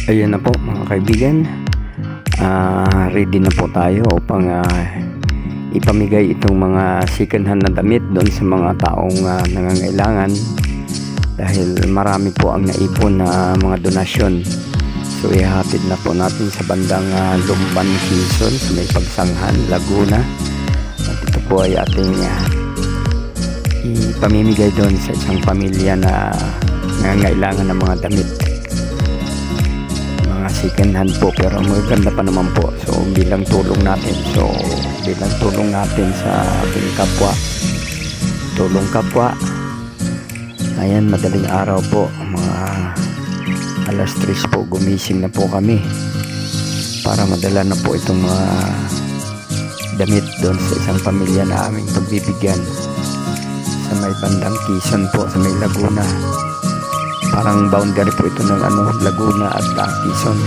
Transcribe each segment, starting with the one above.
Ayun na po mga kaibigan, ready na po tayo upang ipamigay itong mga second hand na damit doon sa mga taong nangangailangan, dahil marami po ang naipon na mga donasyon. So ihatid na po natin sa bandang Lumban, Quezon, sa may Pagsanghan, Laguna. At ito po ay ating ipamimigay doon sa isang pamilya na nangangailangan ng mga damit, second hand po, pero maganda pa naman po. So bilang tulong natin sa ating kapwa, tulong kapwa. Ayan, madaling araw po, mga alas 3 po, gumising na po kami para madala na po itong mga damit doon sa isang pamilya na aming pagbibigyan sa may bandang Quezon po, sa may Laguna. Parang boundary po ito ng Laguna at Quezon.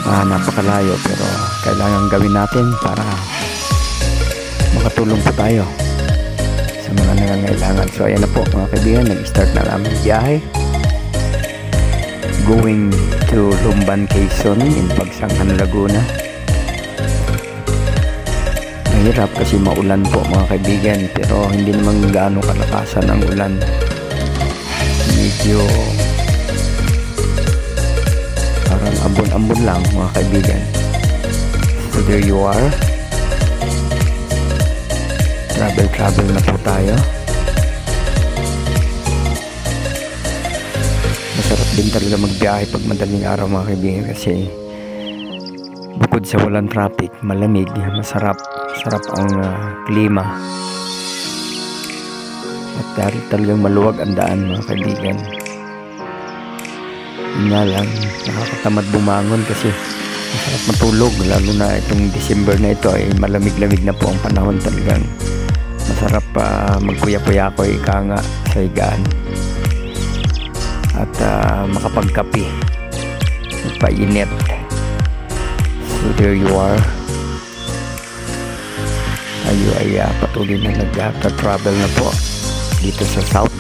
Napakalayo, pero kailangan gawin natin para makatulong po tayo sa mga nangangailangan. So ayan na po mga kaibigan, nag-start na namin biyahe going to Lumban, Quezon in Pagsanghan, Laguna. Mahirap kasi maulan po mga kaibigan, pero hindi naman gaano kalakasan ang ulan. Medyo parang ambon-ambon lang mga kaibigan. So there you are, travel na po tayo. Masarap din talaga magbiyahe pag madaling araw mga kaibigan, kasi bukod sa walang traffic, malamig, masarap ang klima. At talagang maluwag ang daan mga kaibigan. Yun nga lang, nakakatamad bumangon kasi masarap matulog, lalo na itong December na ito ay malamig-lamig na po ang panahon. Talagang masarap magkuya-kuya ko, ika nga sa higaan, at makapagkape, magpainit. So there you are, tayo ay patuloy na nag-travel na po dito sa South.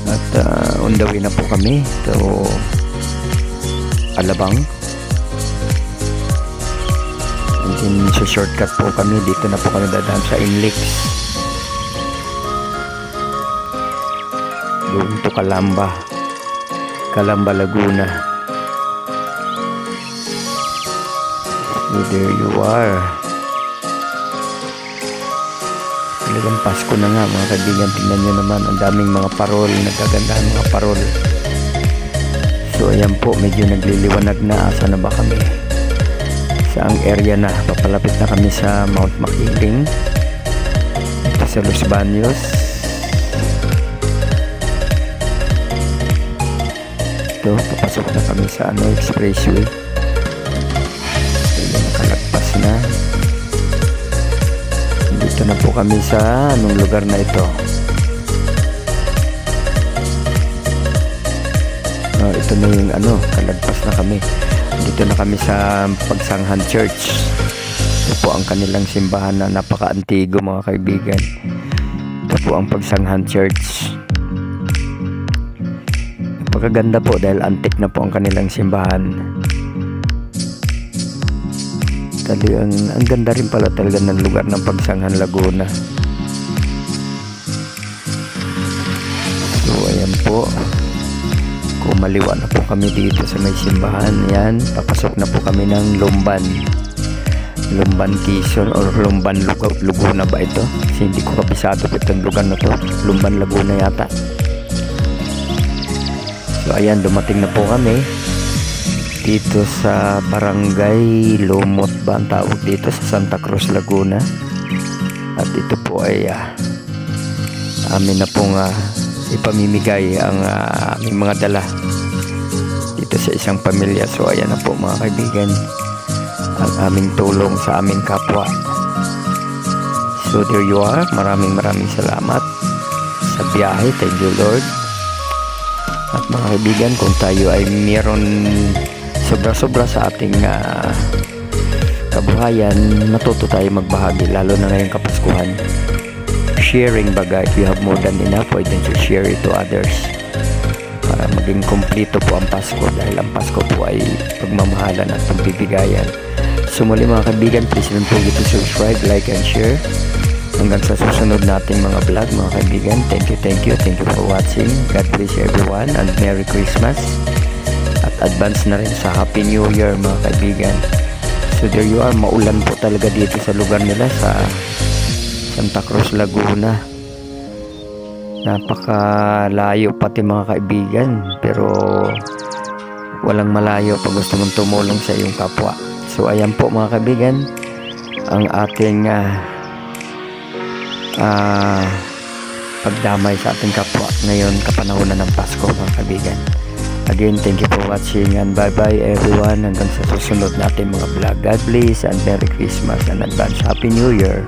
At on the way na po kami to Alabang, and then sa shortcut po kami, dito na po kami dadaan sa Inlex, going to Calamba, Laguna. So there you are. Talagang Pasko na nga mga kaibigan. Tingnan nyo naman, ang daming mga parol, nagkagandahan mga parol. So ayan po, medyo nagliliwanag na. Asa na ba kami? Saang area na? Papalapit na kami sa Mount Makiling, ito sa Los Baños. Ito, papasok na kami sa expressway. Ayan, nakalagpas na. Dito na po kami sa lugar na ito. Ito na yung kalagpas na kami. Dito na kami sa Pagsanghan Church. Ito po ang kanilang simbahan na napaka-antigo mga kaibigan. Ito po ang Pagsanghan Church. Napakaganda po dahil antique na po ang kanilang simbahan. Talagang ang ganda rin pala talaga ng lugar ng Pagsanghan, Laguna. So ayan po, kumaliwa na po kami dito sa may simbahan. Yan, papasok na po kami ng Lumban, Quezon, or Lumban, Laguna ba ito? Kasi hindi ko kabisado po itong lugar na to. Lumban, Laguna yata. So ayan, dumating na po kami dito sa Barangay Lumot ba ang tawag dito, sa Santa Cruz, Laguna. At ito po ay amin na pong ipamimigay ang aming mga dala dito sa isang pamilya. So ayan na po mga kaibigan, ang aming tulong sa aming kapwa. So there you are, maraming salamat sa biyahe. Thank you Lord. At mga kaibigan, kung tayo ay mayroon sobra-sobra sa ating kabuhayan, matuto tayo magbahagi, lalo na ngayong Kapaskuhan. sharing baga. If you have more than enough, why don't you share it to others para maging kompleto po ang Pasko, dahil ang Pasko po ay pagmamahalan at pagbibigayan. So muli mga kaibigan, please don't forget to subscribe, like and share. Hanggang sa susunod nating mga vlog mga kaibigan. Thank you for watching. God bless everyone and Merry Christmas, at advance na rin sa Happy New Year mga kaibigan. So there you are, maulan po talaga dito sa lugar nila sa Santa Cruz, Laguna. Napakalayo pati mga kaibigan, pero walang malayo pag gusto mong tumulong sa iyong kapwa. So ayan po mga kaibigan ang ating pagdamay sa ating kapwa ngayon kapanahunan ng Pasko mga kaibigan. Again, thank you for watching and bye bye everyone. Hanggang sa susunod natin mga vlog. God bless and Merry Christmas and advance Happy New Year.